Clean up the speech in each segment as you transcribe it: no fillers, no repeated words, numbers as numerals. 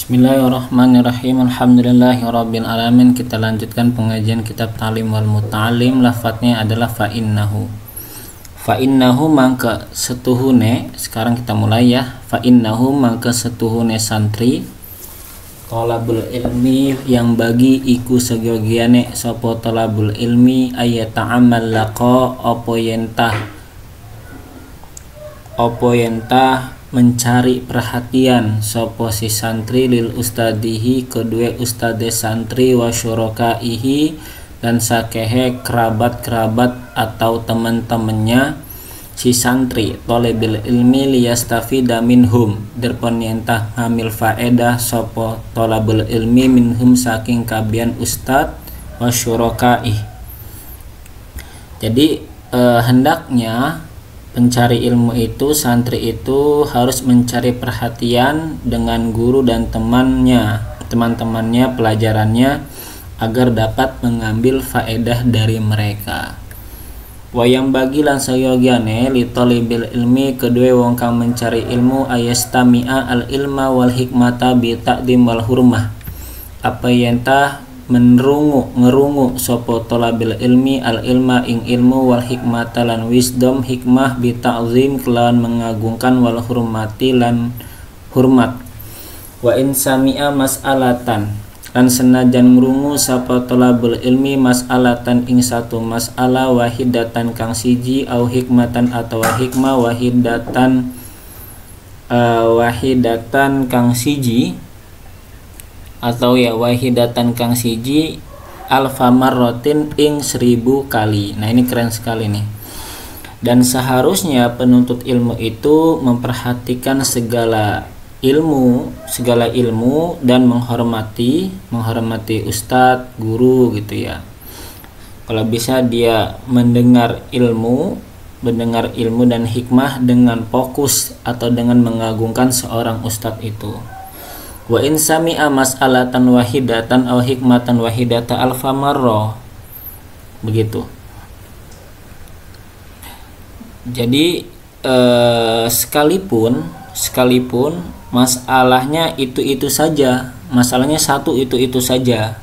Bismillahirrahmanirrahim. Alhamdulillahirabbil alamin. Kita lanjutkan pengajian kitab Ta'lim wal Muta'allim. Lafadznya adalah fa'innahu. Fa'innahu mangka setuhune. Sekarang kita mulai ya. Fa'innahu mangka setuhune santri thalabul ilmi yang bagi iku segogiane sapa thalabul ilmi ayata'amal laqa apa yentah mencari perhatian sopo si santri lil ustadihi kedua ustade santri wa syurakaihi dan sakehe kerabat-kerabat atau teman-temannya si santri tolibil ilmi liyastafida minhum derpon yentah ngambil faedah sopo tolabul ilmi minhum saking kabian ustad wa syurakaih. Jadi hendaknya pencari ilmu itu, santri itu harus mencari perhatian dengan guru dan teman-temannya, pelajarannya agar dapat mengambil faedah dari mereka. Wayang bagi lan sayogyane li talibil ilmi kedua wong kang mencari ilmu ayastami'a al ilma wal hikmata bi taqdim wal hurmah. Apa yentah ngerungu sopo tolabil ilmi al ilma ing ilmu wal hikmata lan wisdom hikmah bi ta'zim kelawan mengagungkan wal hurmati lan hormat. Wa in sami'a mas'alatan lan senajan ngrungu sapa tolabul ilmi mas'alatan ing satu mas'alah wahidatan kang siji au hikmatan atau hikmah wahidatan kang siji atau ya wahidatan kang siji alfa marrotin ing 1000 kali. Nah ini keren sekali nih. Dan seharusnya penuntut ilmu itu memperhatikan segala ilmu dan menghormati ustadz, guru gitu ya. Kalau bisa dia mendengar ilmu dan hikmah dengan fokus atau dengan mengagungkan seorang ustadz itu. Wa in sami'a mas'alatan wahidatan aw hikmatan wahidata alfa marra. Begitu. Jadi sekalipun masalahnya itu saja, masalahnya satu itu saja,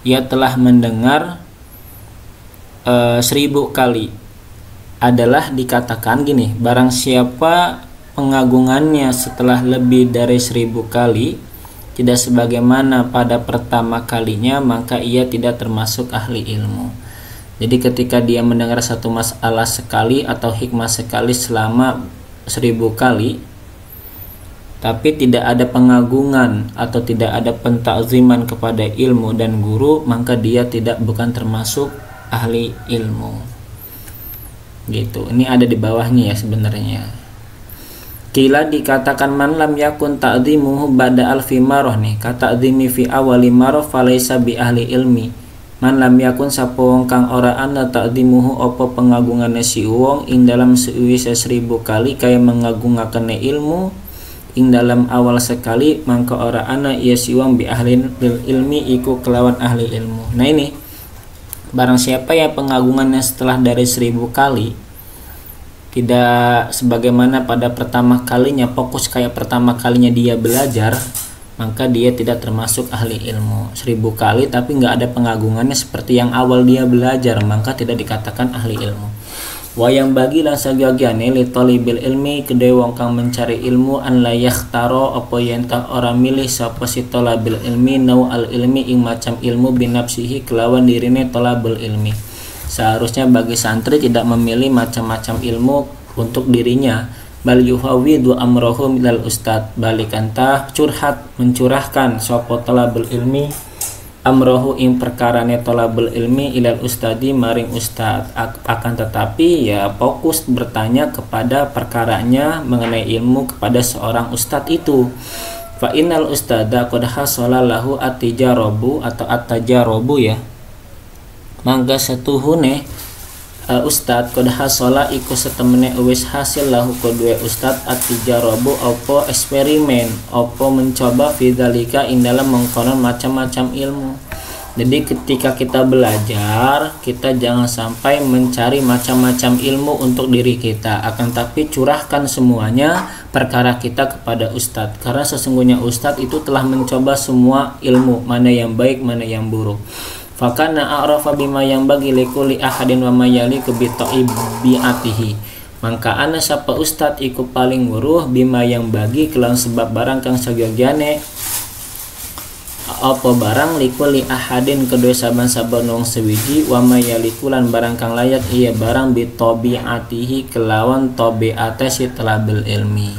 ia telah mendengar 1000 kali, adalah dikatakan gini, barang siapa pengagungannya setelah lebih dari 1000 kali tidak sebagaimana pada pertama kalinya, maka ia tidak termasuk ahli ilmu. Jadi ketika dia mendengar satu masalah sekali atau hikmah sekali selama 1000 kali, tapi tidak ada pengagungan atau tidak ada pentakziman kepada ilmu dan guru, maka dia bukan termasuk ahli ilmu. Gitu. Ini ada di bawahnya ya sebenarnya. Kila dikatakan man lam yakun ta'dhimuhu ba'da alfi marah nih. Kata'dhimi fi awali marah falaysa bi ahli ilmi. Man lam yakun sapa wong kang ora ana ta'dhimuhu apa pengagungane si wong ing dalam seuwise 1000 kali kaya mengagungakane ilmu ing dalam awal sekali, mangka ora ana ia si wong bi ahli ilmi iku kelawan ahli ilmu. Nah ini barang siapa ya pengagungannya setelah dari 1000 kali tidak sebagaimana pada pertama kalinya, fokus kayak pertama kalinya dia belajar, maka dia tidak termasuk ahli ilmu. 1000 kali tapi nggak ada pengagungannya seperti yang awal dia belajar, maka tidak dikatakan ahli ilmu. Wayang bagi lan sagiane li talibil ilmi kedhe wong kang mencari ilmu an la yakhtaro apa yentah ora milih sapa si tolabil ilmi nau al ilmi ing macam ilmu binafsihi kelawan dirine tolabul ilmi. Seharusnya bagi santri tidak memilih macam-macam ilmu untuk dirinya, bal yuhawidu amrohu milal ustad, balikantah mencurahkan sapa talabul ilmi amrohu ing perkarane talabul ilmi ilal ustadi maring ustad, akan tetapi ya fokus bertanya kepada perkaranya mengenai ilmu kepada seorang ustad itu. Fa innal ustada qad hasala lahu at-tijarobu atau at-tajarobu ya. Mangga setuhune ustad qad hasala iku setemene wis hasil lahu kedua ustad at-tijarobu apa eksperimen apa mencoba fidzalika ing dalam mengkonon macam-macam ilmu. Jadi ketika kita belajar, kita jangan sampai mencari macam-macam ilmu untuk diri kita, akan tapi curahkan semuanya perkara kita kepada ustadz, karena sesungguhnya ustadz itu telah mencoba semua ilmu, mana yang baik, mana yang buruk. Fakana a'rafa bima yang bagi likulli ahadin wa mayali bi'atihi. Maka ana sapa ustadz iku paling weruh bima yang bagi kelawan sebab barang kang sagigiane apa barang likuli ahadin kedua saban-saban wong sewiji wa mayalikulan barang kang layak iya barang bi tabiatihi kelawan tabiate si talabul ilmi.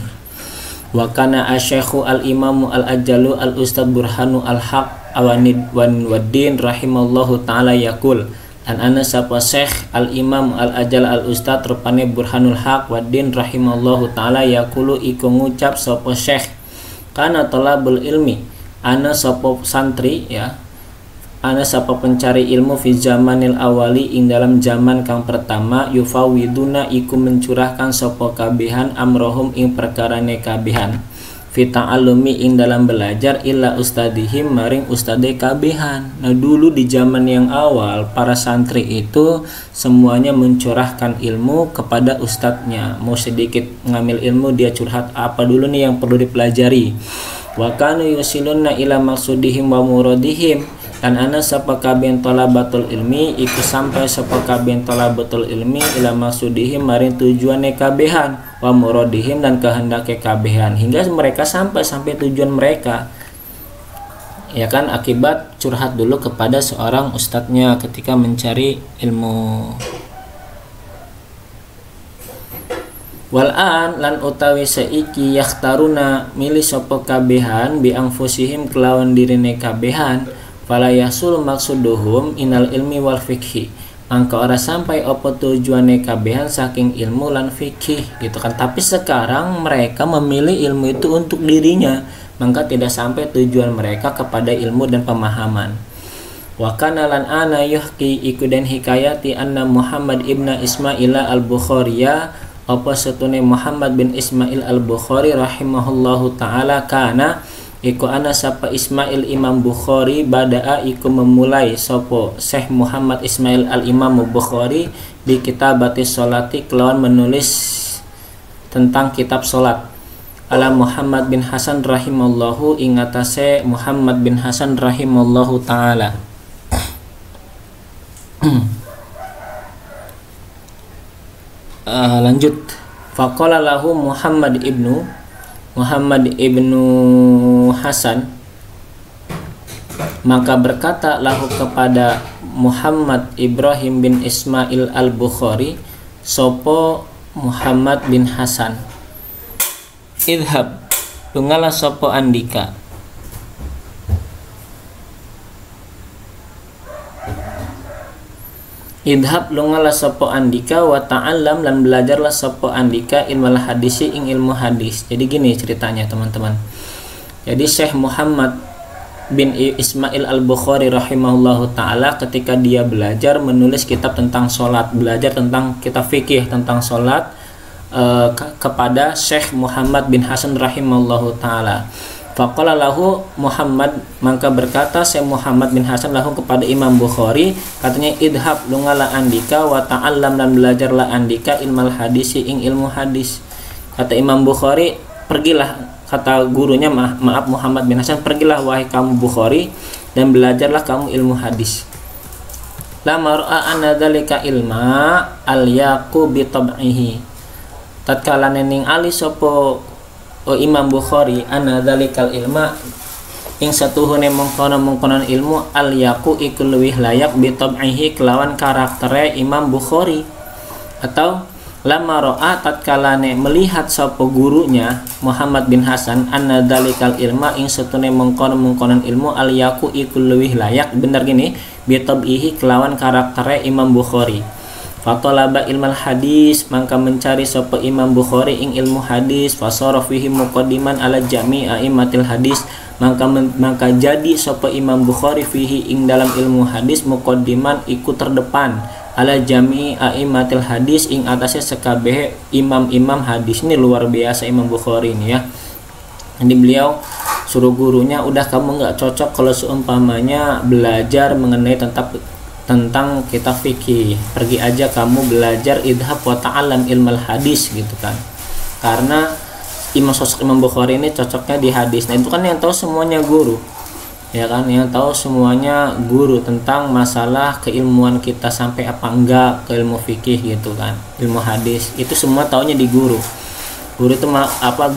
Wa kana asy-syaikhu al-imamu al-ajalu al-ustad burhanu al-haq awanid wan waddin rahimallahu taala yaqul. Dan ana sapa syekh al-imam al-ajal al-ustad rupane burhanul haq waddin rahimallahu taala yaqulu iku ngucap sapa syekh kana talabul ilmi ana sapa santri ya, ana sapa pencari ilmu fi zamanil awali ing dalam zaman kang pertama yufawiduna iku mencurahkan sapa kabihan amrohum ing perkarane kabihan fi ta'allumi ing dalam belajar illa ustadihim maring ustade kabihan. Nah dulu di zaman yang awal para santri itu semuanya mencurahkan ilmu kepada ustadznya, mau sedikit ngambil ilmu dia curhat apa dulu nih yang perlu dipelajari. Wa kanu yusiluna ila maksudihim wa muradihim. Dan ana sapa kabeh talabatul ilmi iku sampai sapa kabeh talabatul ilmi ila maksudihim maring tujuane kabehan wa muradihim dan kehendake kabehan, hingga mereka sampai tujuan mereka. Ya kan, akibat curhat dulu kepada seorang ustadznya ketika mencari ilmu. Walan lan utawi saiki yakhtaruna milih sapa kabehan bi anfusihim kelawan dirine kabehan fala yasul maksuduhum inal ilmi wal fikhi. Mangka ora sampai apa tujuane kabehan saking ilmu lan fikih gitu kan. Tapi sekarang mereka memilih ilmu itu untuk dirinya, maka tidak sampai tujuan mereka kepada ilmu dan pemahaman. Wa kana lan ana yuhki iku den hikayati anna Muhammad ibna Ismaila al-Bukhariya apa setune Muhammad bin Ismail al-Bukhari rahimahullahu ta'ala kana iku ana sapa Ismail Imam Bukhari bada'a iku memulai sapa Syekh Muhammad Ismail al-Imam Bukhari di kitabati sholati kelawan menulis tentang kitab sholat ala Muhammad bin Hasan rahimallahu ingatase Muhammad bin Hasan rahimallahu ta'ala. Lanjut. Faqala lahu Muhammad ibnu Hasan, maka berkata lahu kepada Muhammad Ibrahim bin Ismail al-Bukhari sopo Muhammad bin Hasan, idhab lungalah sopo andika idhab lungalah sopo andika wa ta'allam lan belajarlah sopo andika ilmu hadisi ing ilmu hadis. Jadi gini ceritanya teman-teman. Jadi Syekh Muhammad bin Ismail al-Bukhari rahimahullahu ta'ala ketika dia belajar menulis kitab tentang sholat, belajar tentang kitab fikih tentang sholat kepada Syekh Muhammad bin Hasan rahimahullahu ta'ala. Faqala lahu Muhammad, maka berkata Syekh Muhammad bin Hasan lahu kepada Imam Bukhari, katanya idhab lungalah andika wa ta'allam dan belajarlah andika ilmal hadisi ing ilmu hadis. Kata Imam Bukhari, pergilah, kata gurunya maaf Muhammad bin Hasan, pergilah wahai kamu Bukhari dan belajarlah kamu ilmu hadis. La mar'a anna dzalika ilma al yaqu bi tab'ihi. Tatkala nening ali sapa Imam Bukhari anna dzalikal ilma ing satuhune mengkono-mengkonon ilmu al yaqu iku luwih layak bi tab'ihi kelawan karaktere Imam Bukhari. Atau lama ro'a tatkalane melihat sapa gurunya Muhammad bin Hasan anna dzalikal ilma ing satune mengkono-mengkonon ilmu al yaqu iku luwih layak, bener gini, bi tab'ihi kelawan karaktere Imam Bukhari. Fatalaba ilmal hadis, maka mencari sapa Imam Bukhari ing ilmu hadis, fasara fihi muqaddiman ala jami' a'immatil hadis, maka jadi sapa Imam Bukhari fihi ing dalam ilmu hadis muqaddiman iku terdepan ala jami' a'immatil hadis ing atasnya sekabeh imam-imam hadis. Ini luar biasa Imam Bukhari ini ya. Jadi beliau suruh gurunya, udah kamu nggak cocok kalau seumpamanya belajar mengenai tentang kitab fikih, pergi aja kamu belajar idhab wa ta'alam ilmal hadis gitu kan. Karena sosok Imam Bukhari ini cocoknya di hadis. Nah itu kan yang tahu semuanya guru, ya kan, yang tahu semuanya guru tentang masalah keilmuan kita sampai apa enggak ke ilmu fikih gitu kan, ilmu hadis itu semua taunya di guru. Guru itu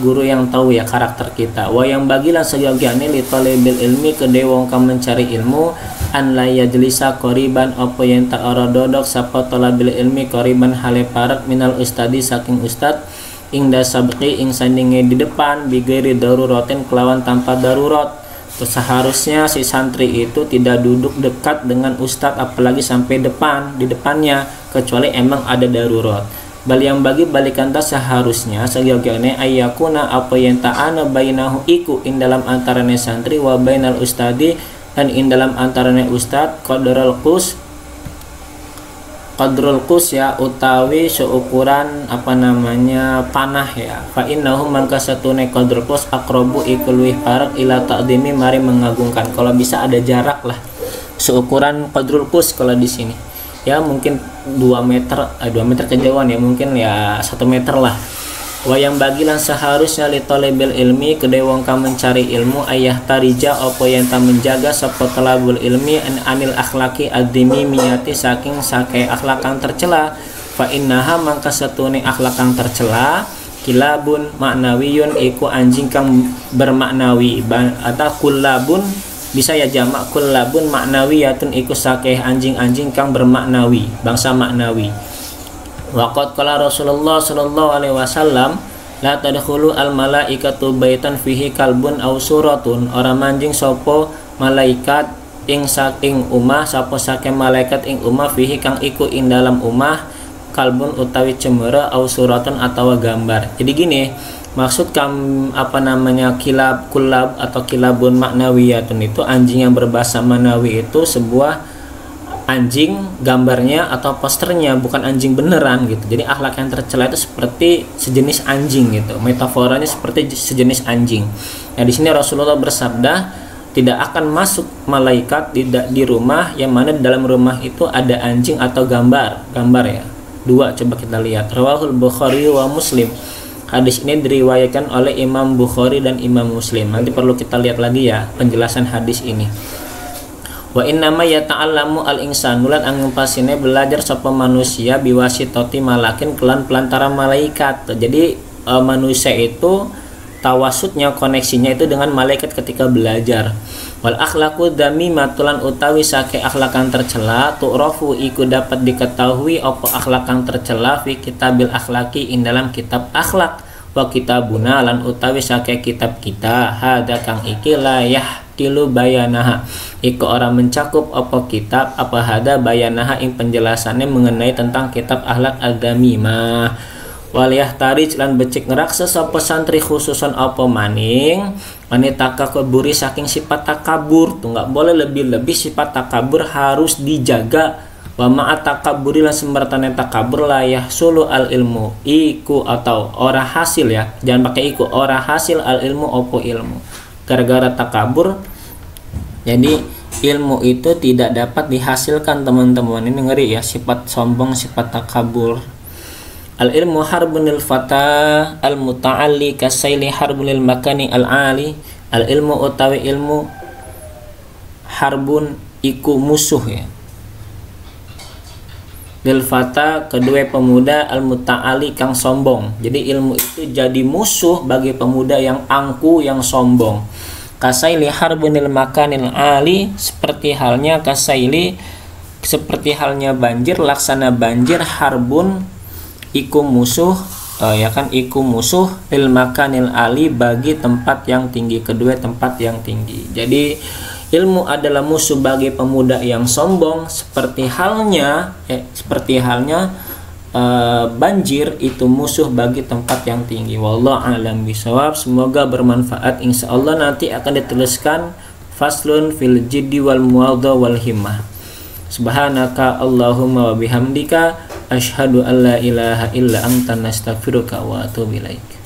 guru yang tahu ya karakter kita. Wa yang bagilah seyogyane li talibil ilmi kedhe wong kang mencari ilmu an la yajlisa qoriban apa yang tak ora dodok sapa talabil ilmi qoriban hale parat minal ustadi saking ustad ingda sabqi ing sandinge di depan bigeri daruratin kelawan tanpa darurat. Terus seharusnya si santri itu tidak duduk dekat dengan ustadz apalagi sampai di depannya kecuali emang ada darurat. Bal yang bagi balikan tas seharusnya seyogyane ayyakuna apa yang ta'ana bainahu iku in dalam antarane santri wa bainal ustadi dan in dalam antarane ustad qadrul qus ya utawi seukuran panah ya. Fa innahu man kasatune qadrul qus aqrabu iku luwih parek ila ta'dimi mari mengagungkan. Kalau bisa ada jarak lah seukuran qadrul qus kalau di sini. Ya mungkin 2 meter kejauhan ya, mungkin ya 1 meter lah. Wa yang bagilan seharusnya li talibil ilmi kedhe wong kang mencari ilmu ayah tarija apa yang tak menjaga sapa talabul ilmi anil akhlaki adzimi miyati saking sake akhlak kang tercela. Fa innaha mangka satune akhlak kang tercela kilabun maknawiyun iku anjing kang bermaknawi atau kullabun bisa ya jamak kullabun maknawiyatun iku sake anjing-anjing kang bermaknawi bangsa maknawi. Waqad qala Rasulullah sallallahu alaihi wasallam la tadkhulu al malaikatu baitan fihi kalbun aw suratun. Ora manjing sapa malaikat ing saking umah sapa saking malaikat ing umah fihi kang iku ing dalam umah kalbun utawi cemara aw suratun atawa gambar. Jadi gini, maksud kulab atau kilabun maknawiyatun itu anjing yang berbahasa manawi itu sebuah anjing gambarnya atau posternya, bukan anjing beneran gitu. Jadi akhlak yang tercela itu seperti sejenis anjing gitu. Metaforanya seperti sejenis anjing. Nah, di sini Rasulullah bersabda, tidak akan masuk malaikat di rumah yang mana di dalam rumah itu ada anjing atau gambar ya. 2 coba kita lihat. Rawahul Bukhari wa Muslim. Hadis ini diriwayatkan oleh Imam Bukhari dan Imam Muslim. Nanti perlu kita lihat lagi ya penjelasan hadis ini. Wa innama yata'allamu al-insanu lan angin pasine belajar sapa manusia biwasitati malakin kelan pelantara malaikat. Jadi manusia itu tawasutnya, koneksinya itu dengan malaikat ketika belajar. Wal akhlaqu dzamimatulan utawi sake akhlakan tercela tu'rafu iku dapat diketahui apa akhlakan tercela fi kitabil akhlaqi in dalam kitab akhlak wa kitabuna lan utawi sake kitab kita hada kang iki layah tilu bayanaha iku orang mencakup apa kitab apa hada bayanaha ing penjelasannya mengenai tentang kitab akhlak adzamimah. Waliyah tarij lan becik ngeraksa sapa santri khususan apa maning wanita kakaburi saking sifat takabur tuh nggak boleh lebih-lebih sifat takabur harus dijaga. Wa ma'at takaburi lan sembartane takabur layah sulu al ilmu iku atau ora hasil ya, jangan pakai iku, ora hasil al ilmu opo ilmu gara-gara takabur. Jadi ilmu itu tidak dapat dihasilkan teman-teman, ini ngeri ya, sifat sombong, sifat takabur. Al ilmu harbunil fata al muta'alli kasaili harbunil makani al ali. Al ilmu utawi ilmu harbun iku musuh ya, lil fata kedua pemuda al muta'alli kang sombong. Jadi ilmu itu jadi musuh bagi pemuda yang angku, yang sombong. Kasaili harbunil makanil ali seperti halnya banjir, laksana banjir harbun iku musuh ya kan, iku musuh lil makanil ali bagi tempat yang tinggi, kedua tempat yang tinggi. Jadi ilmu adalah musuh bagi pemuda yang sombong seperti halnya banjir itu musuh bagi tempat yang tinggi. Wallahu a'lam bishawab. Semoga bermanfaat. Insyaallah nanti akan dituliskan faslun fil jiddi wal muwadha wal himmah. Subhanaka Allahumma wa bihamdika asyhadu an la ilaha illa anta nastaghfiruka wa atubu ilaik.